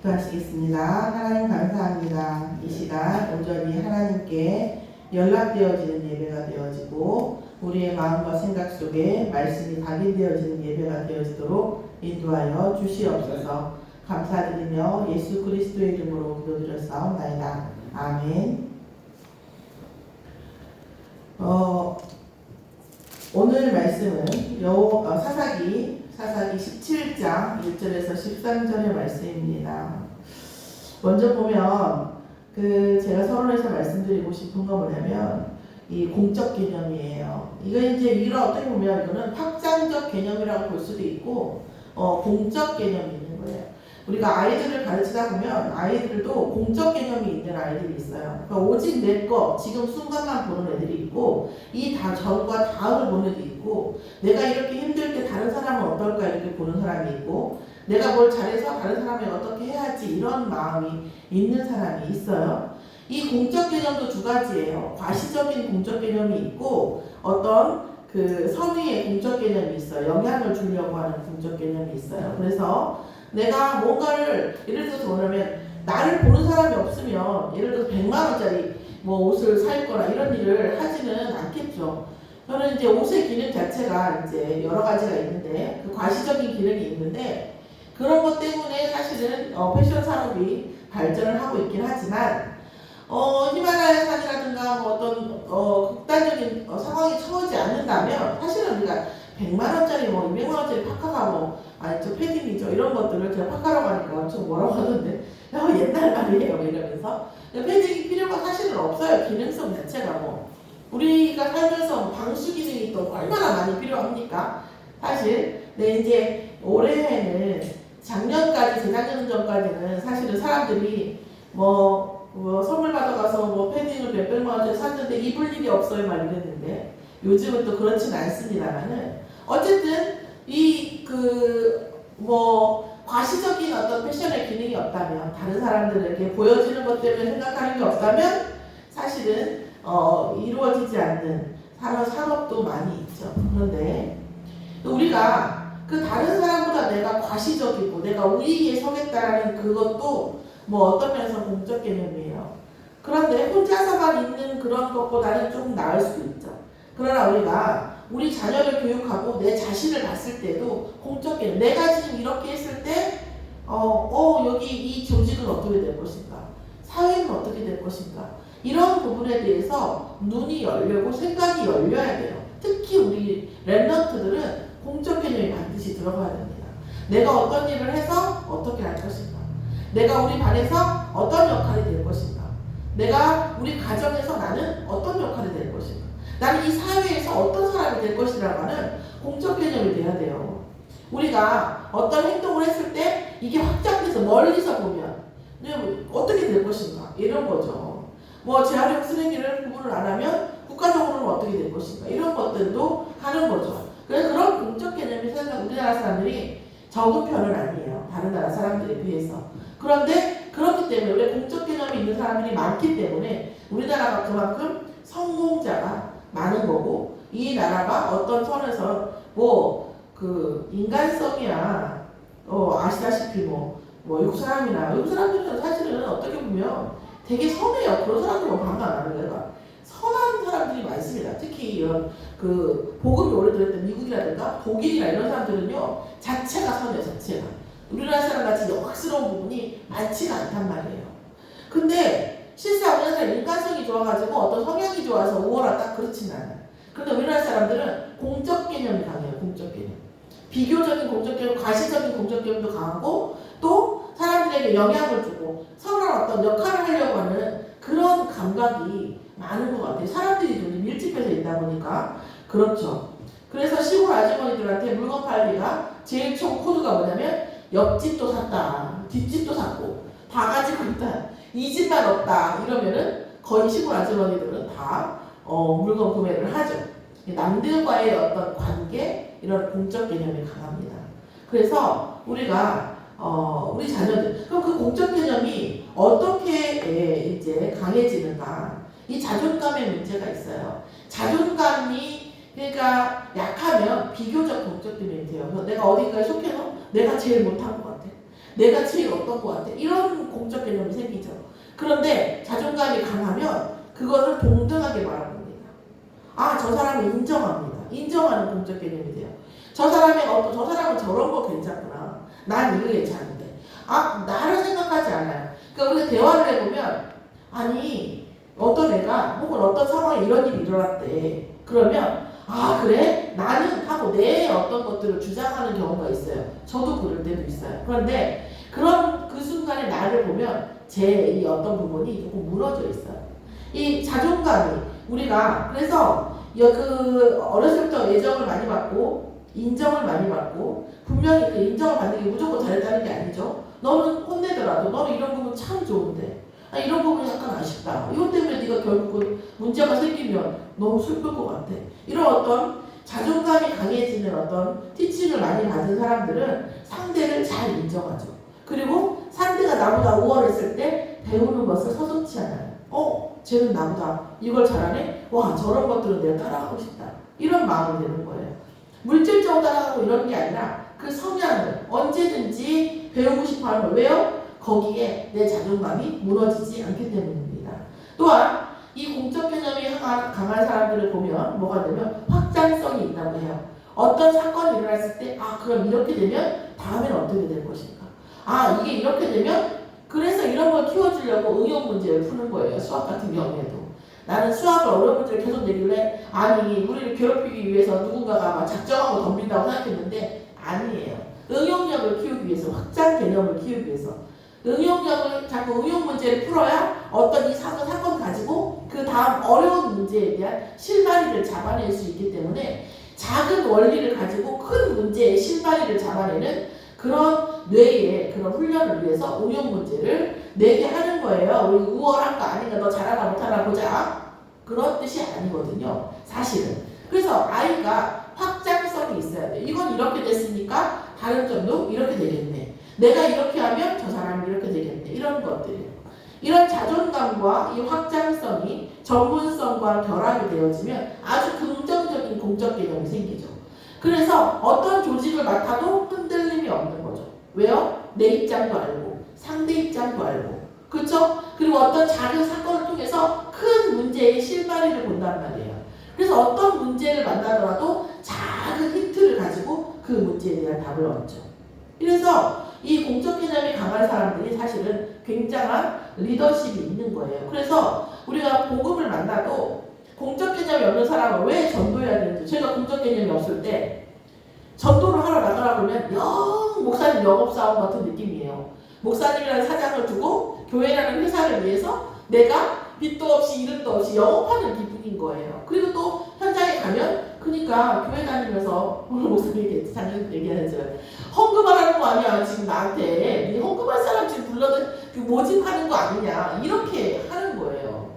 기도하시겠습니다. 하나님 감사합니다. 이 시간 온전히 하나님께 연락되어지는 예배가 되어지고 우리의 마음과 생각 속에 말씀이 각인되어지는 예배가 되어지도록 인도하여 주시옵소서. 감사드리며 예수 그리스도의 이름으로 기도드렸사옵나이다. 아멘. 오늘 말씀은 사사기 17장 1절에서 13절의 말씀입니다. 먼저 보면 제가 서론에서 말씀드리고 싶은 건 뭐냐면 이 공적 개념이에요. 이거 이제 이런 어떻게 보면 이거는 확장적 개념이라고 볼 수도 있고 공적 개념이 있는 거예요. 우리가 아이들을 가르치다 보면 아이들도 공적 개념이 있는 아이들이 있어요. 그러니까 오직 내 거, 지금 순간만 보는 애들이 있고 이 전과 다음을 보는 애들이 있고 내가 이렇게 힘들 때 다른 사람은 어떨까 이렇게 보는 사람이 있고 내가 뭘 잘해서 다른 사람이 어떻게 해야지 이런 마음이 있는 사람이 있어요. 이 공적 개념도 두 가지예요. 과시적인 공적 개념이 있고 어떤 선의의 공적 개념이 있어요. 영향을 주려고 하는 공적 개념이 있어요. 그래서 내가 뭔가를 예를 들어서 뭐냐면 나를 보는 사람이 없으면 예를 들어서 100만 원짜리 옷을 살 거나 이런 일을 하지는 않겠죠. 저는 이제 옷의 기능 자체가 이제 여러 가지가 있는데 과시적인 기능이 있는데 그런 것 때문에 사실은 패션 산업이 발전을 하고 있긴 하지만 히말라야 산이라든가 어떤 극단적인 상황이 처하지 않는다면 사실은 우리가 100만 원짜리 200만 원짜리 파카가 저 패딩이죠. 이런 것들을 제가 파카라고 하니까 엄청 뭐라고 하던데 옛날 말이에요 이러면서 패딩이 필요가 사실은 없어요. 기능성 자체가 우리가 살면서 방수 기능이 또 얼마나 많이 필요합니까? 사실 이제 올해에는 작년까지 재작년 전까지는 사실은 사람들이 선물 받아가서 패딩을 몇백만 원짜리 샀는데 입을 일이 없어요 막 이랬는데 요즘은 또 그렇진 않습니다만은 어쨌든 과시적인 어떤 패션의 기능이 없다면 다른 사람들에게 보여지는 것 때문에 생각하는 게 없다면 사실은 이루어지지 않는 산업도 많이 있죠. 그런데 우리가 다른 사람보다 내가 과시적이고 내가 우위에 서겠다라는 그것도 어떤 면에서 공적 개념이에요. 그런데 혼자서만 있는 그런 것보다는 조금 나을 수도 있죠. 그러나 우리가 우리 자녀를 교육하고 내 자신을 봤을 때도 공적 개념. 내가 지금 이렇게 했을 때 여기 이 조직은 어떻게 될 것인가? 사회는 어떻게 될 것인가? 이런 부분에 대해서 눈이 열리고 생각이 열려야 돼요. 특히 우리 랩런트들은 공적 개념이 반드시 들어가야 됩니다. 내가 어떤 일을 해서 어떻게 할 것인가? 내가 우리 반에서 어떤 역할이 될 것인가? 내가 우리 가정에서 나는 어떤 역할이 될 것인가? 나는 이 사회에서 어떤 사람이 될 것이라고 하는 공적 개념이 돼야 돼요. 우리가 어떤 행동을 했을 때 이게 확장돼서 멀리서 보면 어떻게 될 것인가? 이런 거죠. 재활용 쓰레기를 구분을 안 하면 국가적으로는 어떻게 될 것인가? 이런 것들도 하는 거죠. 그래서 그런 공적 개념이 사실 우리나라 사람들이 적은 편은 아니에요. 다른 나라 사람들에 비해서. 그런데 그렇기 때문에 우리 공적 개념이 있는 사람들이 많기 때문에 우리나라가 그만큼 성공자가 많은 거고 이 나라가 어떤 선에서 인간성이야 아시다시피 외국 사람들은 사실은 어떻게 보면 되게 선해요. 그런 사람들은 반가 안 하는 거예요. 선한 사람들이 많습니다. 특히 이런 복음이 오래됐던 미국이라든가 독일이나 이런 사람들은요 자체가 선해요. 자체가 우리나라 사람 같이 영악스러운 부분이 많지가 않단 말이에요. 근데 실상 우리나라 사람 인간성이 좋아가지고 어떤 성향이 좋아서 우월하다 그렇진 않아요. 그런데 우리나라 사람들은 공적 개념이 강해요. 공적 개념. 비교적인 공적 개념, 과시적인 공적 개념도 강하고 또 사람들에게 영향을 주고 선한 어떤 역할을 하려고 하는 그런 감각이 많은 것 같아요. 사람들이 좀 밀집해서 있다 보니까 그렇죠. 그래서 시골 아주머니들한테 물건 팔기가 제일 총 코드가 뭐냐면 옆집도 샀다, 뒷집도 샀고 다 가지고 있다, 이 집만 없다 이러면은 거의 시골 아주머니들은 다 물건 구매를 하죠. 남들과의 어떤 관계 이런 공적 개념이 강합니다. 그래서 우리가 우리 자녀들 그럼 그 공적 개념이 어떻게 이제 강해지는가? 이 자존감의 문제가 있어요. 자존감이 그러니까 약하면 비교적 공적 개념이 돼요. 그래서 내가 어딘가에 속해서 내가 제일 못한 것 같아. 내가 제일 어떤 것 같아? 이런 공적 개념이 생기죠. 그런데 자존감이 강하면 그거를 동등하게 바라봅니다. 아, 저 사람을 인정합니다. 인정하는 공적 개념이 돼요. 저 사람은 저런 거 괜찮구나. 난 이거 괜찮은데. 아, 나를 생각하지 않아요. 그러니까 우리가 대화를 해보면, 아니, 어떤 애가 혹은 어떤 상황에 이런 일이 일어났대. 그러면, 아, 그래? 나는 하고 내 어떤 것들을 주장하는 경우가 있어요. 저도 그럴 때도 있어요. 그런데 그런 그 순간에 나를 보면 제 이 어떤 부분이 조금 무너져 있어요. 이 자존감이 우리가 그래서 그 어렸을 때부터 애정을 많이 받고 인정을 많이 받고 분명히 그 인정을 받는 게 무조건 잘했다는 게 아니죠. 너는 혼내더라도 너는 이런 부분 참 좋은데 아, 이런 부분이 약간 아쉽다. 이것 때문에 네가 결국은 문제가 생기면 너무 슬플 것 같아. 이런 어떤 자존감이 강해지는 어떤 티칭을 많이 받은 사람들은 상대를 잘 인정하죠. 그리고 상대가 나보다 우월했을 때 배우는 것을 서슴지 않아요. 쟤는 나보다 이걸 잘하네? 와, 저런 것들은 내가 따라가고 싶다. 이런 마음이 되는 거예요. 물질적으로 따라가고 이런 게 아니라 그 성향을 언제든지 배우고 싶어 하는 거예요. 왜요? 거기에 내 자존감이 무너지지 않기 때문입니다. 또한 이 공적 개념이 강한 사람들을 보면 뭐가 되면 확장성이 있다고 해요. 어떤 사건이 일어났을 때 그럼 이렇게 되면 다음엔 어떻게 될 것인가. 이게 이렇게 되면 그래서 이런 걸 키워주려고 응용 문제를 푸는 거예요. 수학 같은 경우에도. 나는 수학을 어려운 문제를 계속 내길래 우리를 괴롭히기 위해서 누군가가 막 작정하고 덤빈다고 생각했는데 아니에요. 응용력을 키우기 위해서, 확장 개념을 키우기 위해서 응용력을 자꾸 응용 문제를 풀어야 어떤 이 사건 가지고 그 다음 어려운 문제에 대한 실마리를 잡아낼 수 있기 때문에 작은 원리를 가지고 큰 문제의 실마리를 잡아내는 그런 뇌의 그런 훈련을 위해서 응용 문제를 내게 하는 거예요. 우리 우월한 거 아닌가, 너 잘하나 못하나 보자. 그런 뜻이 아니거든요. 사실은. 그래서 아이가 확장성이 있어야 돼요. 이건 이렇게 됐으니까 다른 점도 이렇게 되겠네. 내가 이렇게 하면 저 사람이 이렇게 되겠네. 이런 것들이에요. 이런 자존감과 이 확장성이 전문성과 결합이 되어지면 아주 긍정적인 공적 개념이 생기죠. 그래서 어떤 조직을 맡아도 흔들림이 없는 거죠. 왜요? 내 입장도 알고 상대 입장도 알고 그렇죠? 그리고 어떤 작은 사건을 통해서 큰 문제의 실마리를 본단 말이에요. 그래서 어떤 문제를 만나더라도 작은 힌트를 가지고 그 문제에 대한 답을 얻죠. 그래서 이 공적 개념이 강한 사람들이 사실은 굉장한 리더십이 있는 거예요. 그래서 우리가 복음을 만나도 공적 개념이 없는 사람은 왜 전도해야 되는지, 제가 공적 개념이 없을 때 전도를 하러 나가라 그러면 목사님 영업사원 같은 느낌이에요. 목사님이라는 사장을 두고 교회라는 회사를 위해서 내가 빚도 없이 이름도 없이 영업하는 기분인 거예요. 그리고 또 현장에 가면 그러니까 교회 다니면서 오늘 목사님이 작년 얘기하죠. 헌금하라는 거 아니야 지금 나한테. 헌금할 사람 지금 불러도 모집하는 거 아니냐 이렇게 하는 거예요.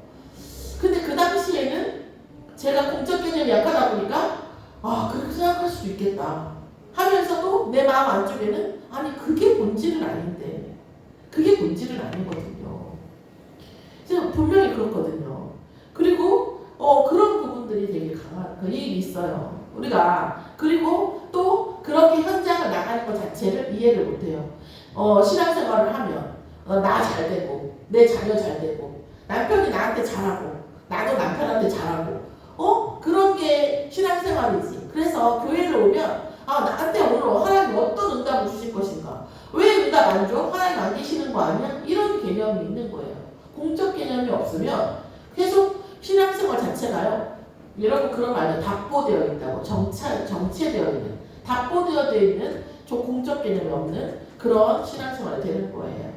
근데 그 당시에는 제가 공적 개념이 약하다 보니까 그렇게 생각할 수도 있겠다 하면서도 내 마음 안쪽에는 그게 본질은 아닌데 그게 본질은 아니거든요. 제가 분명히 그렇거든요. 그리고 그런 부분들이 되게 강한 그 일이 있어요. 우리가 그리고 또 그렇게 현장을 나가는 것 자체를 이해를 못해요. 신앙생활을 하면 나 잘 되고 내 자녀 잘 되고 남편이 나한테 잘하고 나도 남편한테 잘하고 그런 게 신앙생활이지. 그래서 교회를 오면 나한테 오늘 하나님 어떤 응답을 주실 것인가? 왜 응답 안 줘? 하나님 안 계시는 거 아니야? 이런 개념이 있는 거예요. 공적 개념이 없으면 계속 신앙생활 자체가요. 여러분 그런 말이에요. 답보되어 있다고. 정체되어 있는, 답보되어 있는 공적 개념이 없는 그런 신앙생활이 되는 거예요.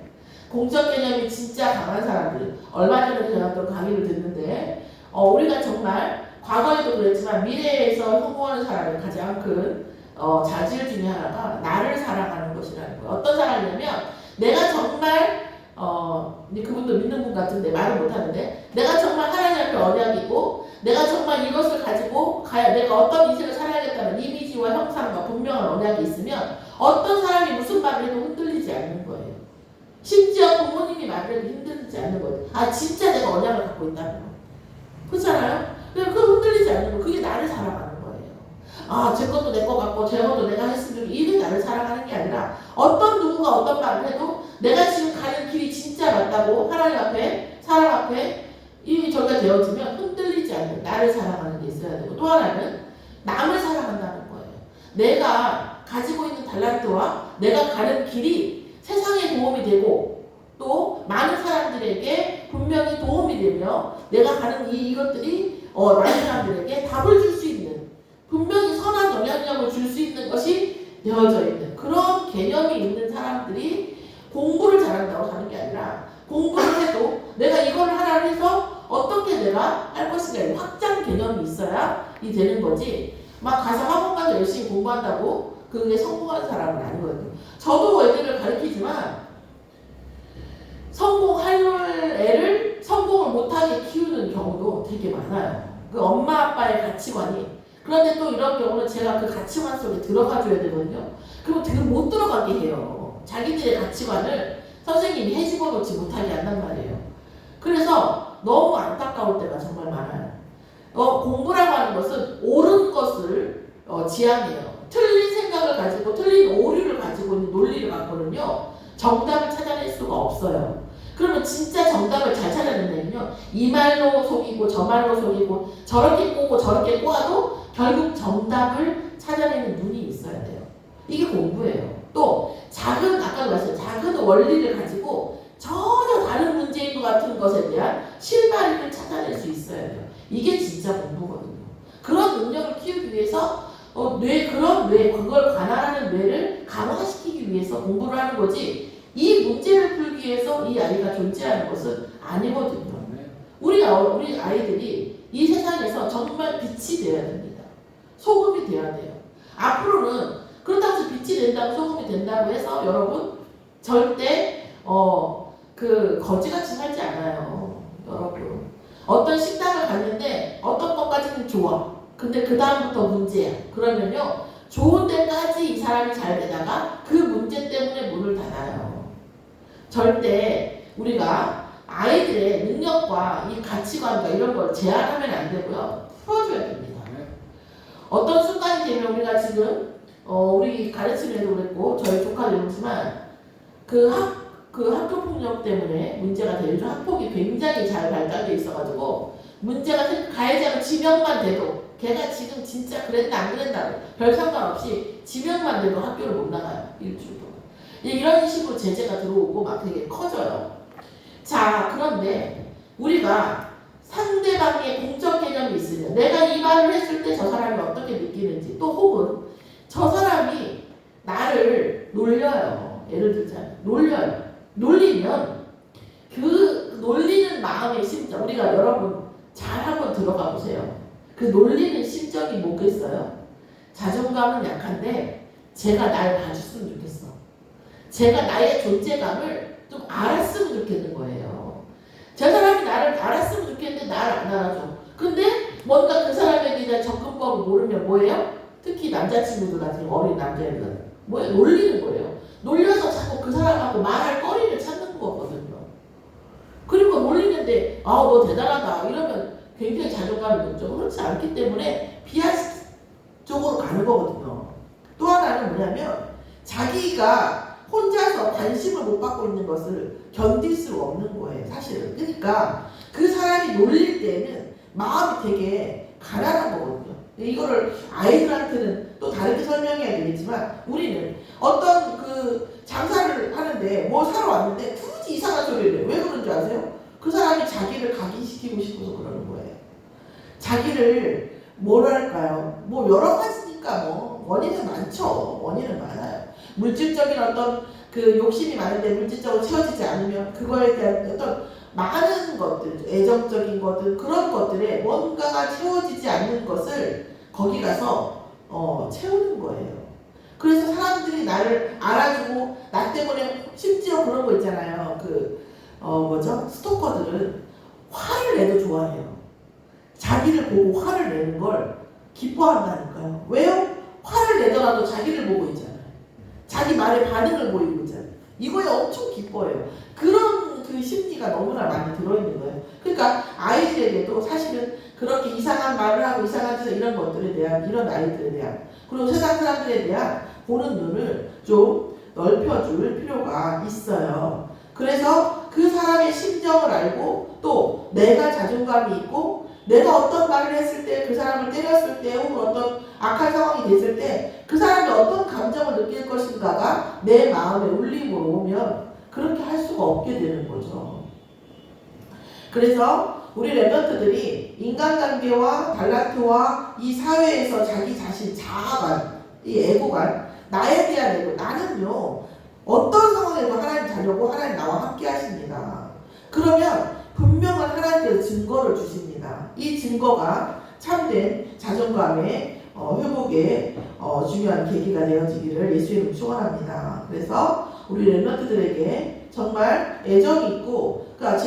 공적 개념이 진짜 강한 사람들, 얼마 전에 제가 또 강의를 듣는데 우리가 정말 과거에도 그랬지만 미래에서 성공하는 사람의 가장 큰 자질 중에 하나가 나를 사랑하는 것이라는 거예요. 어떤 사람이냐면 내가 정말 그분도 믿는 분 같은데 말을 못하는데 내가 정말 하나님 앞에 언약이 있고 내가 정말 이것을 가지고 내가 어떤 인생을 살아야겠다는 이미지와 형상과 분명한 언약이 있으면 어떤 사람이 무슨 말을 해도 흔들리지 않는 거예요. 심지어 부모님이 말해도 흔들리지 않는 거예요. 진짜 내가 언약을 갖고 있다면. 그렇잖아요? 그 흔들리지 않는 거. 그게 나를 사랑하는 거예요. 아, 제 것도 내 거 같고 제 것도 내가 했으면 좋겠고 이게 나를 사랑하는 게 아니라 어떤 누군가 어떤 말을 해도 내가 지금 가는 길이 진짜 맞다고 하나님 앞에 사람 앞에 이 저가 되어지면 흔들리지 않는 나를 사랑하는 게 있어야 되고 또 하나는 남을 사랑한다는 거예요. 내가 가지고 있는 달란트와 내가 가는 길이 세상에 도움이 되고 또 많은 사람들에게 분명히 도움이 되며 내가 가는 이것들이 많은 사람들에게 답을 줄 수 있는 분명히 선한 영향력을 줄 수 있는 것이 되어져 있는 그런 개념이 있는 사람들이 공부를 잘한다고 하는 게 아니라 공부를 해도 내가 이걸 하나 해서 어떻게 내가 할 것인가 확장 개념이 있어야 이 되는 거지 막 가서 학원 가서 열심히 공부한다고 그게 성공하는 사람은 아니거든요. 저도 애들을 가르치지만 성공할 애를 성공을 못하게 키우는 경우도 되게 많아요. 그 엄마 아빠의 가치관이 그런데 또 이런 경우는 제가 그 가치관 속에 들어가 줘야 되거든요. 그럼 못 들어가게 해요. 자기들의 가치관을 선생님이 해주고 놓지 못하게 한단 말이에요. 그래서 너무 안타까울 때가 정말 많아요. 공부라고 하는 것은 옳은 것을 지향해요. 틀린 생각을 가지고 틀린 오류를 가지고 있는 논리를 갖고는요. 정답을 찾아낼 수가 없어요. 그러면 진짜 정답을 잘 찾아낸다면요. 이 말로 속이고 저 말로 속이고 저렇게 꼬고 저렇게 꼬아도 결국 정답을 찾아내는 눈이 있어야 돼요. 이게 공부예요. 또 아까도 말했어요. 작은 원리를 가지고 전혀 다른 문제인 것 같은 것에 대한 실마리를 찾아낼 수 있어야 돼요. 이게 진짜 공부거든요. 그런 능력을 키우기 위해서 그걸 관할하는 뇌를 강화시키기 위해서 공부를 하는 거지 이 문제를 풀기 위해서 이 아이가 존재하는 것은 아니거든요. 우리 아이들이 이 세상에서 정말 빛이 되어야 됩니다. 소금이 되어야 돼요. 앞으로는 그렇다고 해서 빛이 된다고 소금이 된다고 해서 여러분 절대 거지같이 살지 않아요. 여러분 어떤 식당을 갔는데 어떤 것까지는 좋아. 근데 그 다음부터 문제야. 그러면요 좋은 데까지 이 사람이 잘 되다가 그 문제 때문에 문을 닫아요. 절대 우리가 아이들의 능력과 이 가치관과 이런 걸 제한하면 안 되고요. 풀어줘야 됩니다. 어떤 순간이 되면 우리가 지금 우리 가르치는 애도 그랬고 저희 조카도 그렇지만 그 학교 폭력 때문에 문제가 되죠. 학폭이 굉장히 잘 발달돼 있어가지고 문제가 가해자가 지명만 돼도 걔가 지금 진짜 그랬나 안 그랬나 별 상관없이 지명만 돼도 학교를 못 나가요. 일주일 동안. 이런 식으로 제재가 들어오고 막 되게 커져요. 자, 그런데 우리가 상대방의 공적 개념이 있으면 내가 이 말을 했을 때 저 사람이 어떻게 느끼는지 또 혹은 저 사람이 나를 놀려요. 예를 들자면 놀려요. 놀리면 그 놀리는 마음의 심정 우리가 여러분 잘 한번 들어가 보세요. 그 놀리는 심정이 뭐겠어요? 자존감은 약한데 제가 날 봐줬으면 좋겠어. 제가 나의 존재감을 좀 알았으면 좋겠는 거예요. 저 사람이 나를 알았으면 좋겠는데 나를 안 알아줘. 근데 뭔가 그 사람에 대한 접근법을 모르면 뭐예요? 특히 남자친구들 같은 어린 남자애들 뭐예요? 놀리는 거예요. 놀려서 자꾸 그 사람하고 말할 거리를 찾는 거거든요. 그리고 놀리는데 너 대단하다 이러면 굉장히 자존감이 높죠. 그렇지 않기 때문에 비하 쪽으로 가는 거거든요. 또 하나는 뭐냐면 자기가 혼자서 관심을 못 받고 있는 것을 견딜 수 없는 거예요. 사실은. 그러니까 그 사람이 놀릴 때는 마음이 되게 가난한 거거든요. 이거를 아이들한테는 또 다르게 설명해야 되겠지만 우리는 어떤 그 장사를 하는데 뭐 사러 왔는데 굳이 이상한 소리를 해요. 왜 그런지 아세요? 그 사람이 자기를 각인시키고 싶어서 그러는 거예요. 자기를 뭐랄까요? 뭐 여러 가지니까 뭐 원인은 많죠. 원인은 많아요. 물질적인 어떤 그 욕심이 많은데 물질적으로 채워지지 않으면 그거에 대한 어떤 많은 것들, 애정적인 것들 그런 것들에 뭔가가 채워지지 않는 것을 거기 가서 채우는 거예요. 그래서 사람들이 나를 알아주고 나 때문에 심지어 그런 거 있잖아요. 스토커들은 화를 내도 좋아해요. 자기를 보고 화를 내는 걸 기뻐한다니까요. 왜요? 화를 내더라도 자기를 보고 있잖아요. 자기 말에 반응을 보이고 있잖아요. 이거에 엄청 기뻐해요. 그런 그 심리가 너무나 많이 들어있는 거예요. 그러니까 아이들에게도 사실은 그렇게 이상한 말을 하고 이상한 짓을 이런 것들에 대한 이런 아이들에 대한 그리고 세상 사람들에 대한 보는 눈을 좀 넓혀줄 필요가 있어요. 그래서 그 사람의 심정을 알고 또 내가 자존감이 있고 내가 어떤 말을 했을 때 그 사람을 때렸을 때 혹은 어떤 악한 상황이 됐을 때 그 사람이 어떤 감정을 느낄 것인가가 내 마음에 울림으로 오면 그렇게 할 수가 없게 되는 거죠. 그래서 우리 랩런트들이 인간관계와 달란트와 이 사회에서 자기 자신 자아관, 이 애고관, 나에 대한 애고, 나는요 어떤 상황에도 하나님 자녀고 하나님 나와 함께 하십니다. 그러면 분명한 하나님께서 증거를 주십니다. 이 증거가 참된 자존감의 회복의 중요한 계기가 되어지기를 예수의 이름으로 축원합니다. 그래서 우리 랩런트들에게 정말 애정이 있고, 그러니까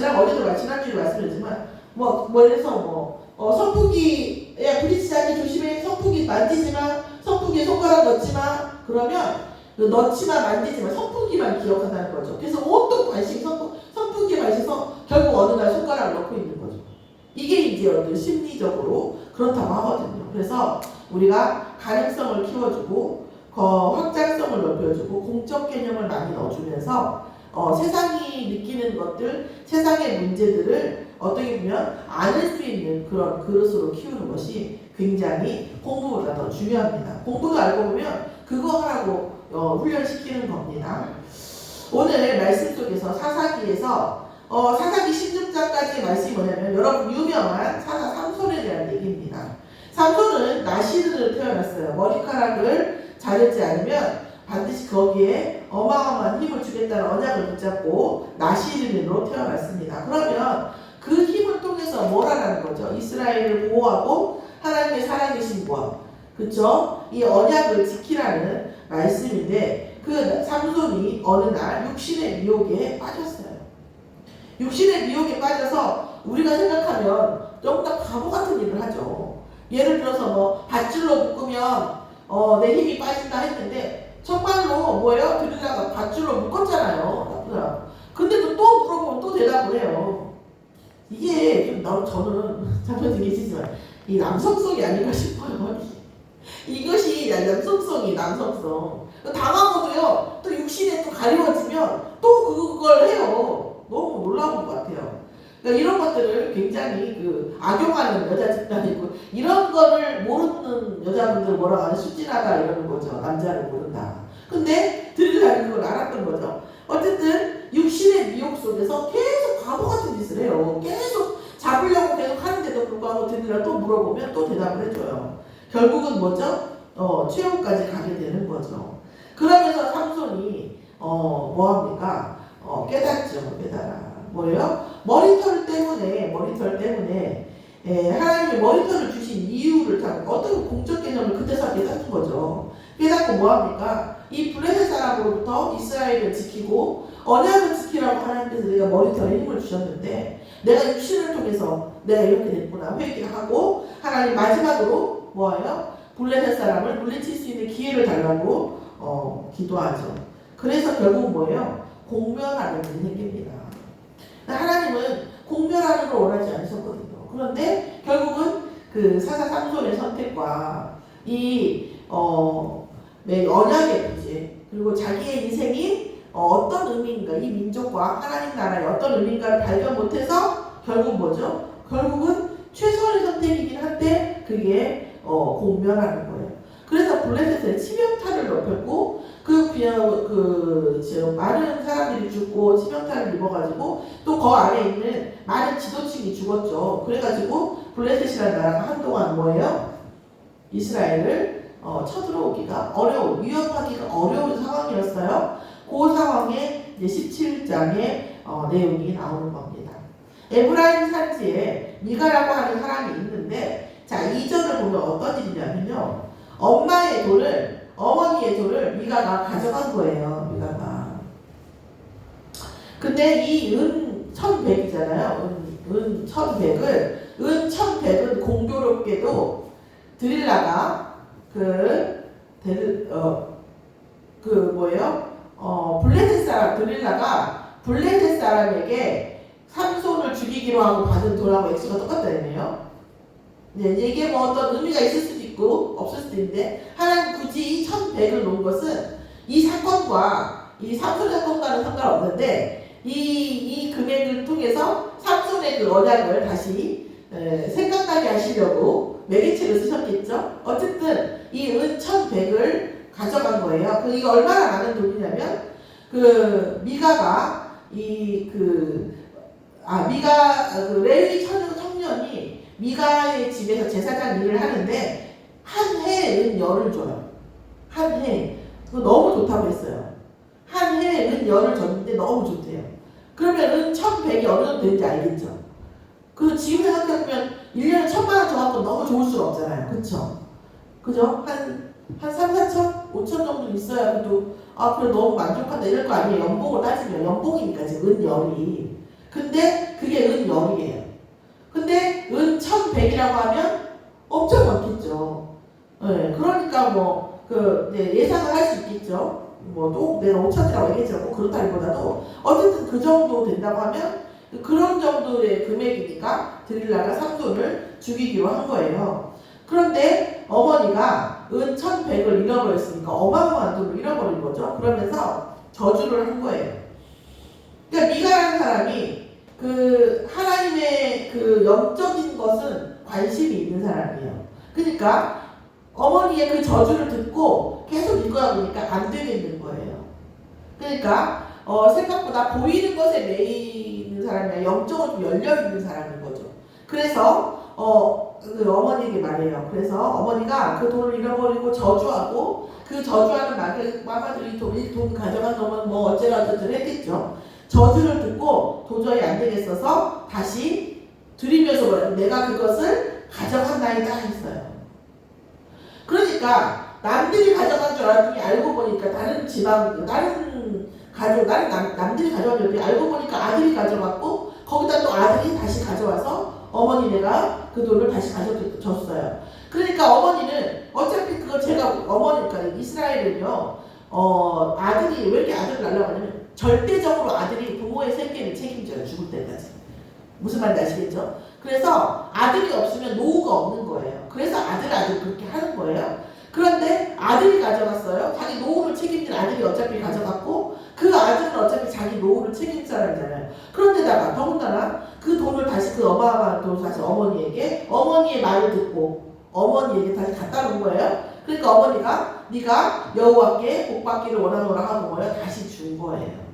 지난주에 말씀드렸지만 그래서 선풍기에 부딪히지 않게 조심해, 선풍기 만지지 마, 선풍기에 손가락 넣지 마. 그러면 넣지 마, 만지지 마, 선풍기만 기억한다는 거죠. 그래서 온통 관심이 선풍기에 있어서 결국 어느 날 손가락을 넣고 있는 거죠. 이게 이제 어떤 심리적으로 그렇다고 하거든요. 그래서 우리가 가능성을 키워주고 확장성을 높여주고 공적 개념을 많이 넣어주면서 세상이 느끼는 것들, 세상의 문제들을 어떻게 보면 아는 수 있는 그런 그릇으로 키우는 것이 굉장히 공부보다 더 중요합니다. 공부도 알고 보면 그거 하라고 훈련시키는 겁니다. 오늘 말씀 속에서 사사기에서 사사기 16장까지의 말씀이 뭐냐면 여러분 유명한 사사 삼손에 대한 얘기입니다. 삼손은 나시르로 태어났어요. 머리카락을 자르지 않으면 반드시 거기에 어마어마한 힘을 주겠다는 언약을 붙잡고 나시르로 태어났습니다. 그러면 그 힘을 통해서 뭘 하라는 거죠? 이스라엘을 보호하고 하나님의 살아계신 것, 그쵸? 이 언약을 지키라는 말씀인데 그 삼손이 어느 날 육신의 미혹에 빠졌어요. 육신의 미혹에 빠져서 우리가 생각하면 조금 더 바보 같은 일을 하죠. 예를 들어서 밧줄로 묶으면 내 힘이 빠진다 했는데 정말로 뭐예요? 들으다가 밧줄로 묶었잖아요. 근데 또 물어보면 또 대답을 해요. 이게 저는 잠깐 계시지만 이 남성성이 아닌가 싶어요. 이것이 남성성. 당하고도요, 또 육신에 또 가려워지면 또 그걸 해요. 너무 놀라운 것 같아요. 그러니까 이런 것들을 굉장히 악용하는 여자 집단이고, 이런 거를 모르는 여자분들 뭐라고 하는 순진하다 이러는 거죠. 남자를 모른다. 근데 들으려니 그걸 알았던 거죠. 어쨌든 육신의 미혹 속에서 계속 바보 같은 짓을 해요. 계속 잡으려고 계속 하는데도 불구하고 들으려 또 물어보면 또 대답을 해줘요. 결국은 뭐죠? 최후까지 가게 되는 거죠. 그러면서 삼손이 뭐합니까? 깨닫죠. 뭐예요? 머리털 때문에 하나님이 머리털을 주신 이유를 어떤 공적 개념을 그때서 깨닫는 거죠. 깨닫고 뭐합니까? 이 블레셋 사람으로부터 이스라엘을 지키고 언약을 지키라고 하나님께서 내가 머리털에 힘을 주셨는데 내가 육신을 통해서 내가 이렇게 됐구나 회개하고 하나님 마지막으로 뭐예요? 블레셋 사람을 물리칠 수 있는 기회를 달라고 기도하죠. 그래서 결국 뭐예요? 공멸하는 일이 생깁니다. 하나님은 공멸하는 걸 원하지 않으셨거든요. 그런데 결국은 그 사사 삼손의 선택과 이 언약의 부재 그리고 자기의 인생이 어떤 의미인가, 이 민족과 하나님 나라의 어떤 의미인가를 발견 못해서 결국 뭐죠? 결국은 최선의 선택이긴 한데 그게 공멸하는 거예요. 그래서 블레셋의 치명타를 높였고 많은 사람들이 죽고 치명타를 입어가지고 또 그 안에 있는 많은 지도층이 죽었죠. 그래가지고 블레셋이라는 나라가 한동안 뭐예요? 이스라엘을 쳐들어오기가 위협하기가 어려운 상황이었어요. 그 상황에 이제 17장의 내용이 나오는 겁니다. 에브라임 산지에 미가라고 하는 사람이 있는데 자 2절을 보면 어떤 일이냐면요. 어머니의 돌을 미가가 가져간 거예요. 미가가. 근데 이 은 1100이잖아요. 은 1100은 공교롭게도 드릴라가 블레셋 사람에게 삼손을 죽이기로 하고 받은 돌하고 액수가 똑같다네요. 네, 이게 뭐 어떤 의미가 있을 수도 있고 없을 수도 있는데 하나님 굳이 1100을 놓은 것은 이 사건과 이 삼손 사건과는 상관없는데 이 금액을 통해서 삼손의 그 언약을 다시 생각나게 하시려고 매개체를 쓰셨겠죠. 어쨌든 이 은 1100을 가져간 거예요. 이게 얼마나 많은 돈이냐면 그 미가가 미가 레위 청년이 미가의 집에서 제사장 일을 하는데 한 해에 은 열을 줘요. 한 해. 그거 너무 좋다고 했어요. 한 해에 은 열을 줬는데 너무 좋대요. 그러면 은 1100이 어느 정도 되는지 알겠죠? 그 지금 생각해보면 1년에 1000만 원 줘갖고 너무 좋을 수는 없잖아요. 그쵸? 그죠? 한 3, 4천? 5천 정도 있어야 그래도 그래 너무 만족한다 이럴 거 아니에요. 연봉을 따지면 연봉이니까 지금 은 열이. 근데 그게 은 열이에요. 근데 은 1100이라고 하면 엄청 많겠죠. 네, 그러니까 예상을 할 수 있겠죠. 또 내가 5천이라고 얘기했지만 꼭 그렇다기보다도 어쨌든 그 정도 된다고 하면 그런 정도의 금액이니까 드릴라가 삼손을 죽이기로 한 거예요. 그런데 어머니가 은 1100을 잃어버렸으니까 어마어마한 돈을 잃어버린 거죠. 그러면서 저주를 한 거예요. 그러니까 미가라는 사람이 하나님의 영적인 것은 관심이 있는 사람이에요. 그러니까 어머니의 그 저주를 듣고 계속 이거야 보니까 안 되겠는 거예요. 그러니까 생각보다 보이는 것에 매이는 사람이 아니라 영적으로 좀 열려있는 사람인 거죠. 그래서 어머니에게 말해요. 그래서 어머니가 그 돈을 잃어버리고 저주하고 그 저주하는 마마들이 돈 가져간 놈은 뭐 어쩌라저쩌라 했겠죠. 저주를 듣고 도저히 안 되겠어서 다시 드리면서 내가 그것을 가져간다이다 했어요. 그러니까 남들이 가져간 줄 알았더니 알고 보니까 남들이 가져간 줄 알았더니 알고 보니까 아들이 가져갔고 거기다 또 아들이 다시 가져와서 어머니네가 그 돈을 다시 가져줬어요. 그러니까 어머니는 어차피 그거 어머니니까 이스라엘은요 아들이 왜 이렇게 아들을 날라가냐면 절대적으로 아들이 부모의 생계를 책임져요. 죽을 때까지. 무슨 말인지 아시겠죠? 그래서 아들이 없으면 노후가 없는 거예요. 그래서 아들 그렇게 하는 거예요. 그런데 아들이 가져갔어요. 자기 노후를 책임진 아들이 어차피 가져갔고 그 아들은 어차피 자기 노후를 책임질 사람이잖아요. 그런데다가 더군다나 그 돈을 다시 그 어마어마한 돈을 다시 어머니의 말을 듣고 어머니에게 다시 갖다 놓은 거예요. 그러니까 어머니가 네가 여호와께 복받기를 원하노라 하고 다시 준 거예요.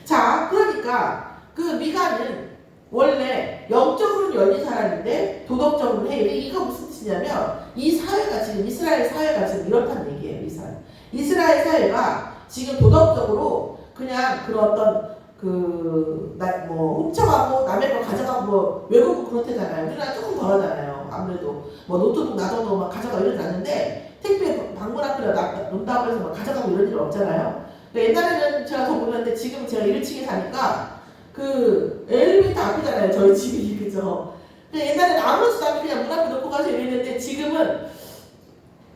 자, 그러니까 그 미가는 원래 영적으로는 열린 사람인데 도덕적으로는 해요. 이거 무슨 뜻이냐면 이 사회가 지금 이스라엘 사회가 지금 이렇다는 얘기예요. 이스라엘 사회가 지금 도덕적으로 그냥 그런 어떤 훔쳐가고 남의 거 가져가고 외국은 그렇대잖아요. 우리나라 조금 덜하잖아요. 아무래도 노트북 놔둬도 막 가져가고 이러지 않는데 택배 방문 앞에 놓는다고 해서 막 가져가고 이런 일은 없잖아요. 옛날에는 제가 더 몰랐는데 지금 제가 1층에 사니까 그 엘리베이터 앞이잖아요. 저희 집이 그죠. 근데 옛날에는 아무렇지도 않게 그냥 문 앞에 놓고 가서 이랬는데 지금은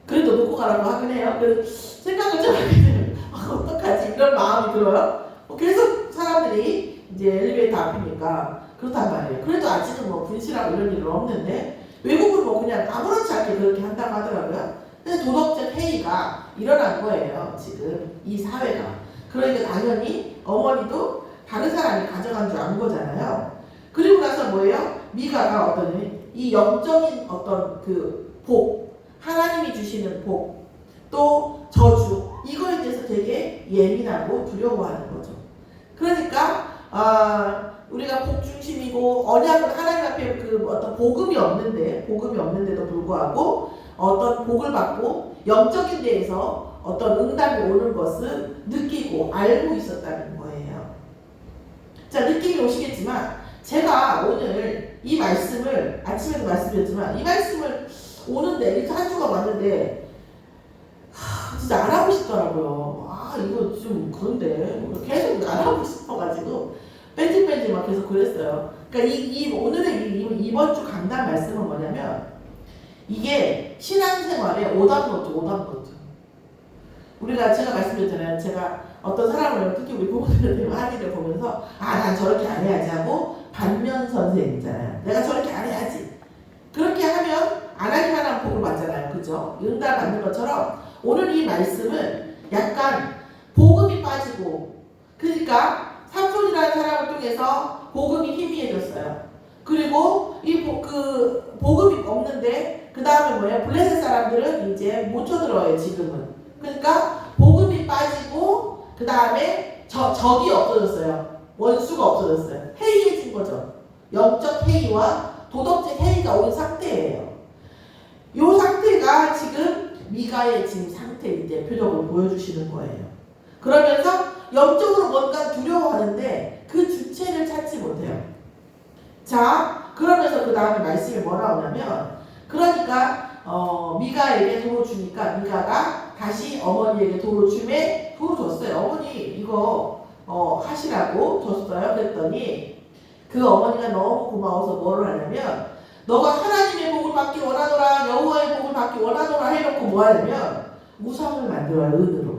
그래도 놓고 가라고 하긴 해요. 생각을 좀 하게 되면 어떡하지 이런 마음이 들어요. 계속 사람들이 이제 엘리베이터 앞이니까 그렇단 말이에요. 그래도 아직은 분실하고 이런 일은 없는데 외국은 그냥 아무렇지 않게 그렇게 한다고 하더라고요. 근데 도덕적 해이가 일어난 거예요. 지금 이 사회가. 그러니까 당연히 어머니도 다른 사람이 가져간 줄 안 거잖아요. 그리고 나서 뭐예요? 미가가 이 영적인 어떤 복, 하나님이 주시는 복, 또 저주, 이거에 대해서 되게 예민하고 두려워하는 거죠. 그러니까 우리가 복 중심이고 언약은 하나님 앞에 어떤 복음이 없는데도 불구하고 어떤 복을 받고 영적인 데에서 어떤 응답이 오는 것을 느끼고 알고 있었다는 거예요. 자, 느낌이 오시겠지만 제가 오늘 이 말씀을 아침에도 말씀드렸지만 이 말씀을 오는데 이렇게 한 주가 왔는데 진짜 안 하고 싶더라고요. 이거 좀 그런데 계속 안 하고 싶어가지고 뺀질뺀질 막 계속 그랬어요. 그러니까 오늘의 이번 주 강단 말씀은 뭐냐면 이게 신앙생활의 오답노트. 제가 말씀드렸잖아요. 제가 어떤 사람을 특히 우리 부모님들 하는 일을 보면서 난 저렇게 안 해야지 하고 반면 선생이잖아요. 내가 저렇게 안 해야지. 그렇게 하면 안 하기만 하면 복을 받잖아요. 그죠? 응답 받는 것처럼 오늘 이 말씀은 약간 복음이 빠지고, 그러니까 삼손이라는 사람을 통해서 복음이 희미해졌어요. 그리고 복음이 없는데 그 다음에 뭐예요? 블레셋 사람들은 이제 못 쳐들어요 지금은. 그러니까 복음이 빠지고 그 다음에 적이 없어졌어요. 원수가 없어졌어요. 해이해진 거죠. 영적 해이와 도덕적 해이가 온 상태예요. 이 상태가 지금 미가의 지금 상태를 대표적으로 보여주시는 거예요. 그러면서 영적으로 뭔가 두려워하는데 그 주체를 찾지 못해요. 자, 그러면서 그 다음에 말씀이 뭐라 오냐면, 그러니까 미가에게 도로 주니까 미가가 다시 어머니에게 도로 줌에 도로 줬어요. 어머니 이거 하시라고 줬어요. 그랬더니 그 어머니가 너무 고마워서 뭐를 하냐면, 너가 하나님의 복을 받기 원하노라, 여호와의 복을 받기 원하노라 해놓고 뭐 하냐면 우상을 만들어요. 은으로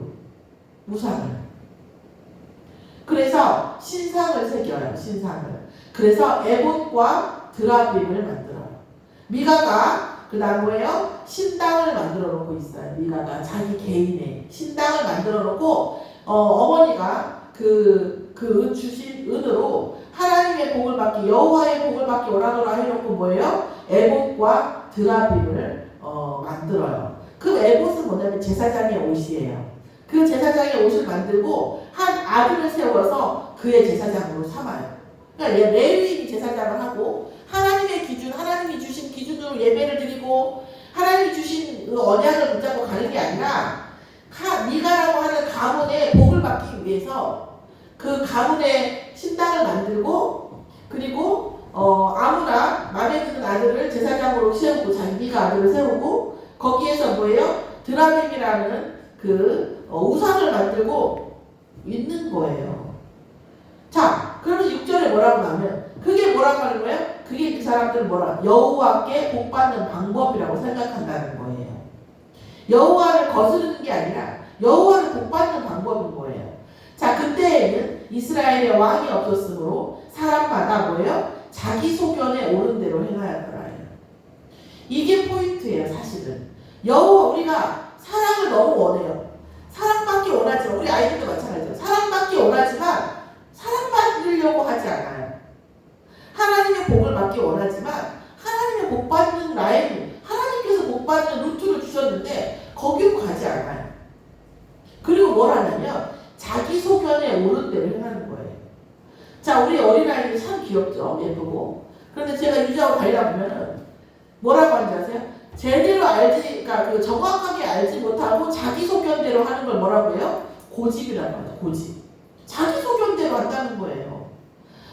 우상을. 그래서 신상을 새겨요. 신상을. 그래서 에봇과 드라빔을 만들어요. 미가가 그 다음 뭐예요? 신당을 만들어 놓고 있어요. 미가가 자기 개인의 신당을 만들어 놓고 어머니가 그 주신 은으로 하나님의 복을 받기, 여호와의 복을 받기 원하노라 해놓고 뭐예요? 에봇과 드라빔을 만들어요. 그 에봇은 뭐냐면 제사장의 옷이에요. 그 제사장의 옷을 만들고 한 아들을 세워서 그의 제사장으로 삼아요. 그러니까 레위인이 제사장을 하고 하나님의 기준, 하나님이 주신 기준으로 예배를 드리고 하나님이 주신 그 언약을 붙잡고 가는 게 아니라 미가라고 하는 가문의 복을 받기 위해서 그 가문의 신당을 만들고, 그리고 아무나 마음에 드는 아들을 제사장으로 세우고, 자기 미가 아들을 세우고, 거기에서 뭐예요? 드라빔이라는 그 우상을 만들고 있는 거예요. 자, 그러면 6절에 뭐라고 하면, 그게 뭐라고 하는 거예요? 그게 그 사람들은 뭐라? 여호와께 복받는 방법이라고 생각한다는 거예요. 여호와를 거스르는 게 아니라 여호와를 복받는 방법인 거예요. 자, 그때에는 이스라엘의 왕이 없었으므로 사람마다 뭐예요? 자기 소견에 옳은 대로 행하였더라. 이게 포인트예요. 사실은 여호와, 우리가 사랑을 너무 원해요. 사랑받기 원하지만, 우리 아이들도 마찬가지죠. 사랑받기 원하지만 사랑받으려고 하지 않아요. 하나님의 복을 받기 원하지만 하나님의 복 받는 라인, 하나님께서 복 받는 루트를 주셨는데 거기로 가지 않아요. 그리고 뭘 하냐면 자기 소견에 옳은 대로 행하는 거예요. 자, 우리 어린아이들 참 귀엽죠? 예쁘고. 그런데 제가 유지하고 가려다 보면은 뭐라고 하는지 아세요? 제대로 알지, 그러니까 정확하게 알지 못하고 자기 소견대로 하는 걸 뭐라고 해요? 고집이라고 하죠. 고집. 자기 소견대로 한다는 거예요.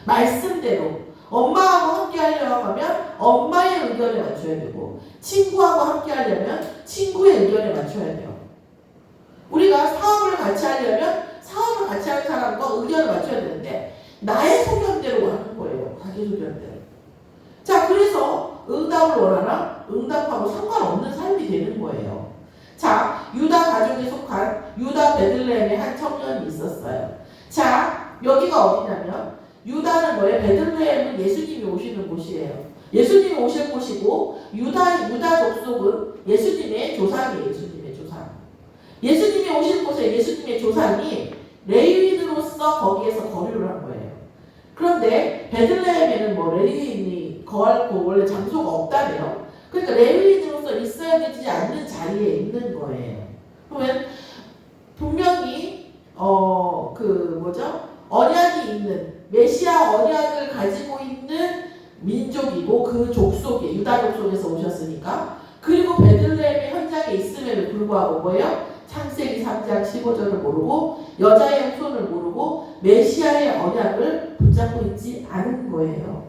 말씀대로. 엄마하고 함께 하려고 하면 엄마의 의견에 맞춰야 되고, 친구하고 함께 하려면 친구의 의견에 맞춰야 돼요. 우리가 사업을 같이 하려면 사업을 같이 하는 사람과 의견을 맞춰야 되는데 나의 소견대로 하는 거예요. 자기 소견대로. 자, 그래서 응답을 원하나? 응답하고 상관없는 삶이 되는 거예요. 자, 유다 가족에 속한 유다 베들레헴에 한 청년이 있었어요. 자, 여기가 어디냐면 유다는 뭐예요? 베들레헴은 예수님이 오시는 곳이에요. 예수님이 오실 곳이고 유다 족속은 예수님의 조상이에요. 예수님의 조상. 예수님이 오실 곳에 예수님의 조상이 레위인으로서 거기에서 거류를 한 거예요. 그런데 베들레헴에는 뭐 레위인이 거할 거 원래 장소가 없다네요. 그러니까 레위인으로서 있어야 되지 않는 자리에 있는 거예요. 그러면 분명히 언약이 있는, 메시아 언약을 가지고 있는 민족이고 그 족속이 유다 족속에서 오셨으니까. 그리고 베들레헴의 현장에 있음에도 불구하고 뭐예요? 창세기 3장 15절을 모르고 여자의 후손을 모르고 메시아의 언약을 붙잡고 있지 않은 거예요.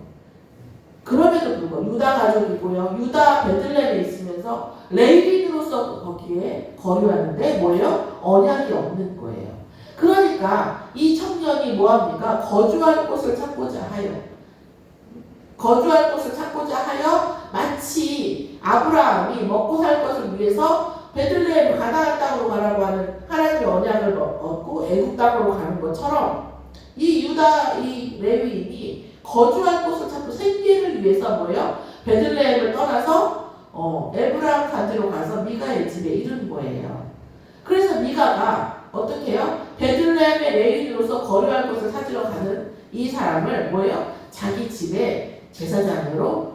그럼에도 불구하고 유다 가족이고요. 유다 베들레헴에 있으면서 레위인으로서 거기에 거류하는데 뭐예요? 언약이 없는 거예요. 그러니까 이 청년이 뭐합니까? 거주할 곳을 찾고자 하여 마치 아브라함이 먹고 살 것을 위해서 베들레헴 가나안 땅으로 가라고 하는 하나님의 언약을 얻고 애굽 땅으로 가는 것처럼 이 레위인이 거주할 곳을 찾고 생계를 위해서 뭐예요? 베들레헴을 떠나서 에브라임 산지로 가서 미가의 집에 이른 거예요. 그래서 미가가 어떻게 해요? 베들레헴의 레위인으로서 거류할 것을 찾으러 가는 이 사람을 뭐예요? 자기 집에 제사장으로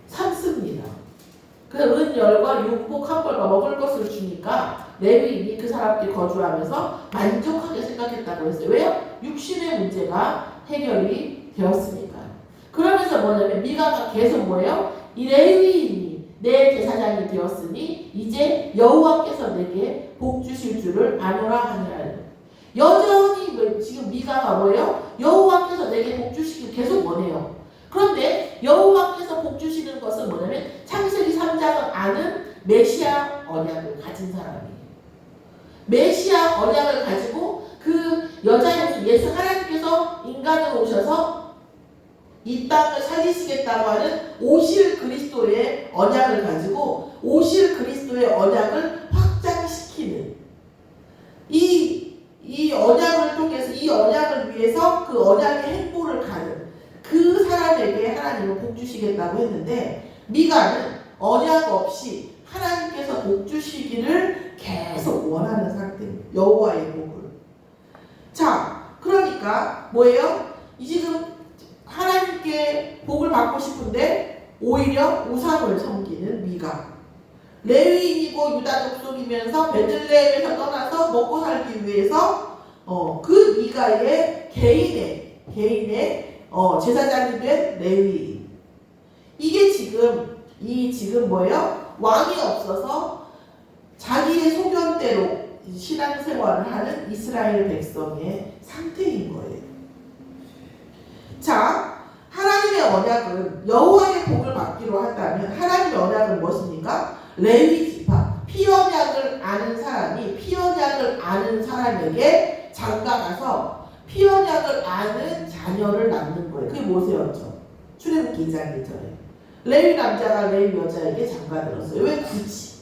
삼습니다. 그 은열과 윤복 한 벌과 먹을 것을 주니까 레위인이 그 사람들이 거주하면서 만족하게 생각했다고 했어요. 왜요? 육신의 문제가 해결이 되었으니까. 그러면서 뭐냐면 미가가 계속 뭐예요? 이 레위인이 내 제사장이 되었으니 이제 여호와께서 내게 복 주실 줄을 아노라 하니라. 여전히 지금 미가가 뭐예요? 여호와께서 내게 복 주시길 계속 원해요. 그런데 여호와께서 복 주시는 것은 뭐냐면 창세기 3장은 아는 메시아 언약을 가진 사람이에요. 메시아 언약을 가지고 그 여자 예수 하나님께서 인간으로 오셔서 이 땅을 살리시겠다고 하는 오실 그리스도의 언약을 가지고 오실 그리스도의 언약을 확장시키는 이 언약을 통해서 이 언약을 위해서 그 언약의 행보를 가는 그 사람에게 하나님은 복 주시겠다고 했는데 미가는 언약 없이 하나님께서 복 주시기를 계속 원하는 상태입니다. 여호와의 복을. 자, 그러니까 뭐예요? 지금 하나님께 복을 받고 싶은데 오히려 우상을 섬기는 미가. 레위인이고 유다 족속이면서 베들레헴에서 떠나서 먹고 살기 위해서 그 미가의 개인의 제사장이 된 레위인. 이게 지금 뭐예요? 왕이 없어서 자기의 소견대로 신앙생활을 하는 이스라엘 백성의 상태인 거예요. 자, 하나님의 언약은 여호와의 복을 받기로 한다면 하나님의 언약은 무엇입니까? 레위 지파, 피언약을 아는 사람이 피언약을 아는 사람에게 장가가서 피언약을 아는 자녀를 낳는 거예요. 그게 모세였죠. 출애굽기 2장 1절에 레위 남자가 레위 여자에게 장가들었어요. 왜 굳이?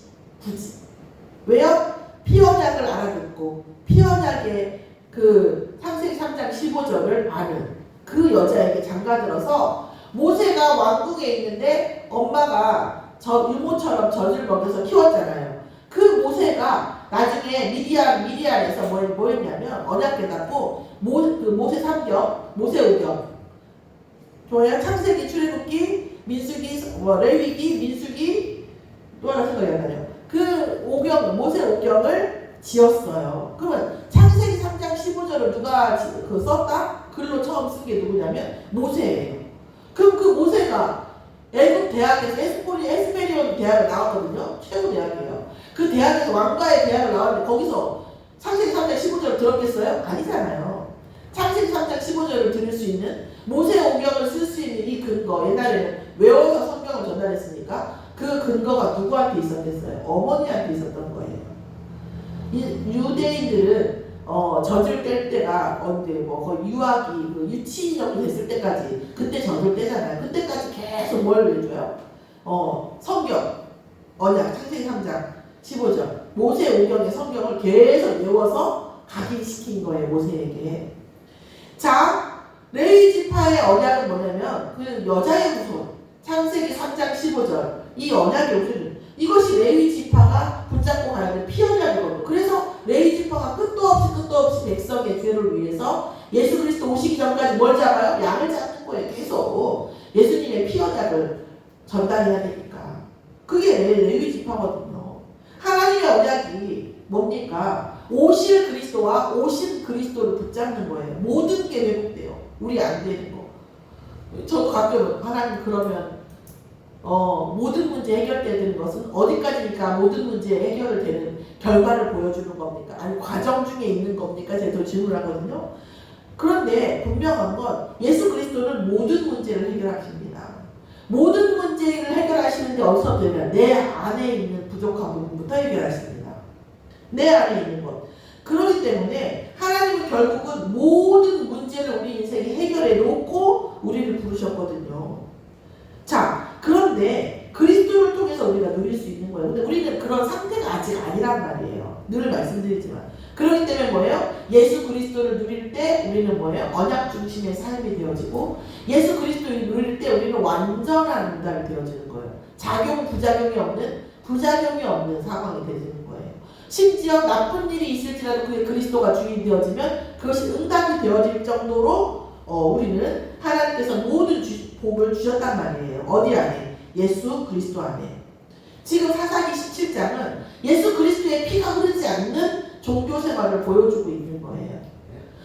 왜요? 피언약을 알아듣고 피언약의 그 창세기 3장 15절을 아는 그 여자에게 장가들어서 모세가 왕궁에 있는데 엄마가 유모처럼 젖을 먹여서 키웠잖아요. 그 모세가 나중에 미디안에서 뭐 했냐면 언약 깨닫고 모세 3경, 모세 5경 좋아요. 창세기, 출애굽기, 민수기, 레위기, 민수기 또 하나 생각이 안 나요. 그 5경, 모세 5경을 지었어요. 그러면 창세기 3장 15절을 누가 썼다? 글로 처음 쓴 게 누구냐면 모세예요. 그럼 그 모세가 애국 대학에서 에스페리온 대학을 나왔거든요. 최고 대학이에요. 그 대학에서 왕가의 대학을 나왔는데 거기서 창세기 3장 15절을 들었겠어요? 아니잖아요. 창세기 3장 15절을 들을 수 있는 모세 5경을 쓸 수 있는 이 근거, 옛날에는 외워서 성경을 전달했으니까 그 근거가 누구한테 있었겠어요? 어머니한테 있었던 거예요. 유대인들은 젖을 뗄 때가 언제 거의 유아기 유치 정도 됐을 때까지 그때 젖을 떼잖아요. 그때까지 계속 뭘 해줘요? 성경 언약 창세기 3장 15절 모세 5경의 성경을 계속 외워서 각인시킨 거예요. 모세에게. 자, 레위 지파의 언약은 뭐냐면 그 여자의 후손 창세기 3장 15절 이 언약의 후손 이것이 레위 지파가 붙잡고 가야 될 피언약이거든요. 그래서 레위 지파가 끝도 없이 백성의 죄를 위해서 예수 그리스도 오시기 전까지 뭘 잡아요? 양을 잡는 거예요. 계속 예수님의 피언약을 전달해야 되니까. 그게 레위 지파거든요. 하나님의 언약이 뭡니까? 오실 그리스도와 오신 그리스도를 붙잡는 거예요. 모든 게 왜곡돼요. 우리 안 되는 거. 저도 가끔 하나님 그러면 모든 문제 해결되는 것은 어디까지니까 모든 문제 해결을 되는 결과를 보여주는 겁니까? 아니 과정 중에 있는 겁니까? 제가 질문을 하거든요. 그런데 분명한 건 예수 그리스도는 모든 문제를 해결하십니다. 모든 문제를 해결하시는데 어디서 되면 내 안에 있는 부족한 부분부터 해결하십니다. 내 안에 있는 것. 그렇기 때문에 하나님은 결국은 모든 문제를 우리 인생에 해결해 놓고 우리를 부르셨거든요. 자, 그런데 그리스도를 통해서 우리가 누릴 수 있는 거예요. 근데 우리는 그런 상태가 아직 아니란 말이에요. 늘 말씀드리지만 그렇기 때문에 뭐예요? 예수 그리스도를 누릴 때 우리는 뭐예요? 언약 중심의 삶이 되어지고 예수 그리스도를 누릴 때 우리는 완전한 응답이 되어지는 거예요. 작용, 부작용이 없는 상황이 되어지는 거예요. 심지어 나쁜 일이 있을지라도 그게 그리스도가 주인 되어지면 그것이 응답이 되어질 정도로 우리는 하나님께서 모든 복을 주셨단 말이에요. 어디 안에? 예수 그리스도 안에. 지금 사사기 17장은 예수 그리스도의 피가 흐르지 않는 종교 생활을 보여주고 있는 거예요.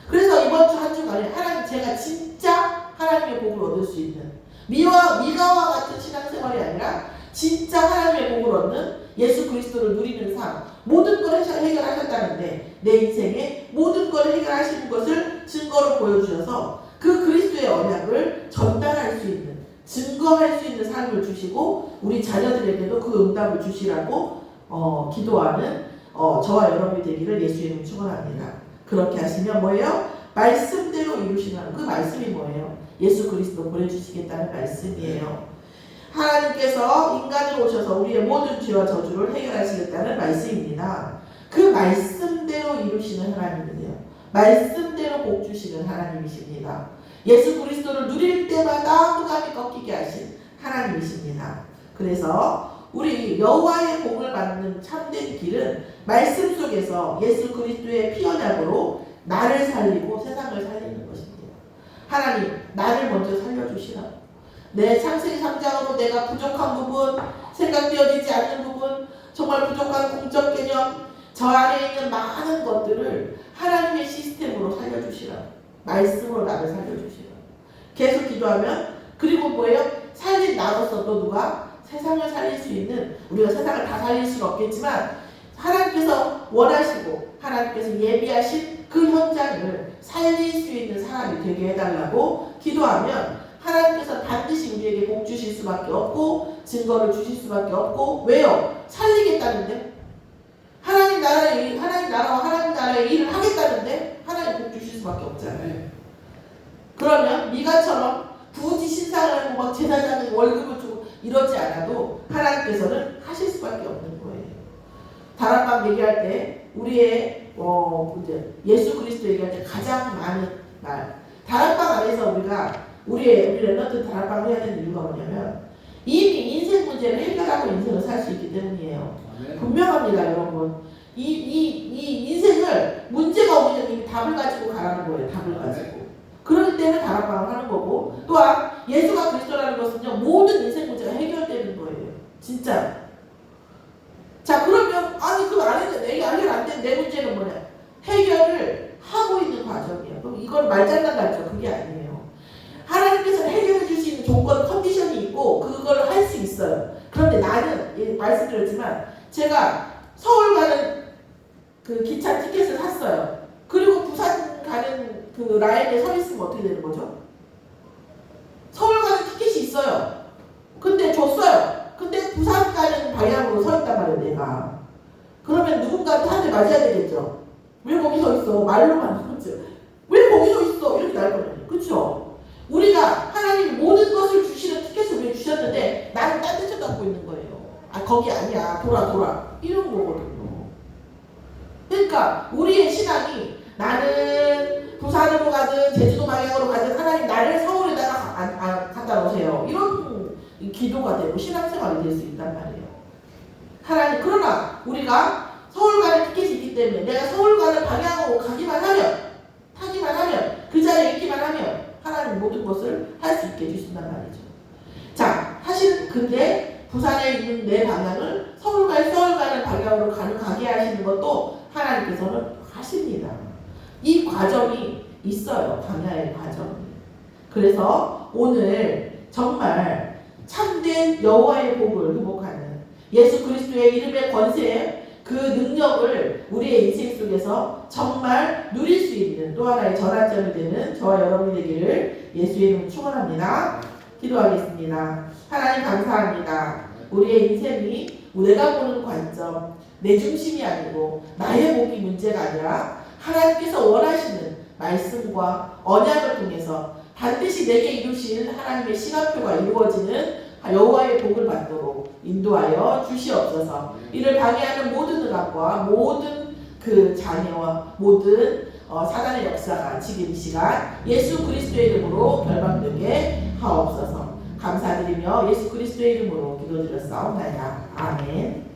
그래서 이번 주 한 주간에 하나님 제가 진짜 하나님의 복을 얻을 수 있는 미가와 같은 신앙생활이 아니라 진짜 하나님의 복을 얻는 예수 그리스도를 누리는 삶, 모든 걸 해결하셨다는데 내 인생에 모든 걸 해결하시는 것을 증거로 보여주셔서 그 그리스도의 언약을 전달할 수 있는, 증거할 수 있는 삶을 주시고 우리 자녀들에게도 그 응답을 주시라고 기도하는 저와 여러분이 되기를 예수의 이름으로 축원합니다. 그렇게 하시면 뭐예요? 말씀대로 이루시는 그 말씀이 뭐예요? 예수 그리스도 보내주시겠다는 말씀이에요. 하나님께서 인간으로 오셔서 우리의 모든 죄와 저주를 해결하시겠다는 말씀입니다. 그 말씀대로 이루시는 하나님이세요. 말씀대로 복 주시는 하나님이십니다. 예수 그리스도를 누릴 때마다 흑암이 꺾이게 하신 하나님이십니다. 그래서 우리 여호와의 복을 받는 참된 길은 말씀 속에서 예수 그리스도의 피 언약으로 나를 살리고 세상을 살리는 것입니다. 하나님, 나를 먼저 살려주시라고. 내 창세기 3장으로 내가 부족한 부분, 생각되어지지 않는 부분, 정말 부족한 공적 개념, 저 안에 있는 많은 것들을 하나님의 시스템으로 살려주시라고. 말씀으로 나를 살려주시라고. 계속 기도하면, 그리고 뭐예요? 살린 나로서 또 누가 세상을 살릴 수 있는, 우리가 세상을 다 살릴 수는 없겠지만 하나님께서 원하시고 하나님께서 예비하신 그 현장을 살릴 수 있는 사람이 되게 해달라고 기도하면 하나님께서 반드시 우리에게 복 주실 수밖에 없고 증거를 주실 수밖에 없고. 왜요? 살리겠다는데, 하나님 나라와 하나님 나라의 일을 하겠다는데 하나님 복 주실 수밖에 없잖아요. 그러면 미가처럼 굳이 신상을 하고 막 제사장에 월급을 주고 이러지 않아도 하나님께서는 하실 수밖에 없는 거예요. 다락방 얘기할 때 우리의 이제 예수 그리스도 얘기할 때 가장 많은 말, 다락방 안에서 우리 랩런트 다락방을 해야 되는 이유가 뭐냐면 이미 인생 문제를 해결하고 인생을 살 수 있기 때문이에요. 분명합니다, 여러분. 이 인생을 문제가 오기 전에 이미 답을 가지고 가라는 거예요. 답을 가지고. 그렇기 때문에 다락방을 하는 거고, 또한 예수가 그리스도라는 것은요 모든 인생 문제가 해결되는 거예요. 진짜. 자, 그러면 그거 안 했는데 내가 해결 안 된 내 문제는 뭐냐? 해결을 하고 있는 과정이에요. 그럼 이건 말장난 같죠? 그게 아니에요. 하나님께서는 해결해 줄 수 있는 조건, 컨디션이 있고 그걸 할 수 있어요. 그런데 나는 말씀드렸지만 제가 서울 가는 그 기차 티켓을 샀어요. 그리고 부산 가는 그 라인에 서 있으면 어떻게 되는 거죠? 서울 가는 티켓이 있어요. 근데 줬어요. 근데 부산 가는 방향으로 서 있단 말이에요, 내가. 그러면 누군가한테 한 대 맞아야 되겠죠? 왜 거기 서 있어? 말로만 하죠. 왜 거기 서 있어? 이렇게 나올 거예요. 그렇죠? 우리가 하나님이 모든 것을 주시는 티켓을 왜 주셨는데 나는 딴 데 쳐다보고 있는 거예요. 거기 아니야. 돌아. 이런 거거든요. 그러니까 우리의 신앙이 나는 부산으로 가든 제주도 방향으로 가든 하나님 나를 서울에다가 갖다 놓으세요. 이런 기도가 되고 신앙생활이 될 수 있단 말이에요. 하나님, 그러나 우리가 서울 가는 티켓이 있기 때문에 내가 서울 가는 방향으로 타기만 하면 그 자리에 있기만 하면 하나님 모든 것을 할 수 있게 해주신단 말이죠. 자, 근데 부산에 있는 내 방향을 서울 가는 방향으로 가게 하시는 것도 하나님께서는 하십니다. 이 과정이 있어요. 방향의 과정이. 그래서 오늘 정말 참된 여호와의 복을 회복하는 예수 그리스도의 이름의 권세, 그 능력을 우리의 인생 속에서 정말 누릴 수 있는 또 하나의 전환점이 되는 저와 여러분이 되기를 예수의 이름으로 축원합니다. 기도하겠습니다. 하나님 감사합니다. 우리의 인생이 내가 보는 관점, 내 중심이 아니고 나의 복이 문제가 아니라 하나님께서 원하시는 말씀과 언약을 통해서 반드시 내게 이루실 하나님의 시간표가 이루어지는 여호와의 복을 받도록 인도하여 주시옵소서. 이를 방해하는 모든 흑암과 모든 그 장애와 모든 사단의 역사가 지금 이 시간 예수 그리스도의 이름으로 결박되게 하옵소서. 감사드리며 예수 그리스도의 이름으로 기도드렸사옵나이다. 아멘.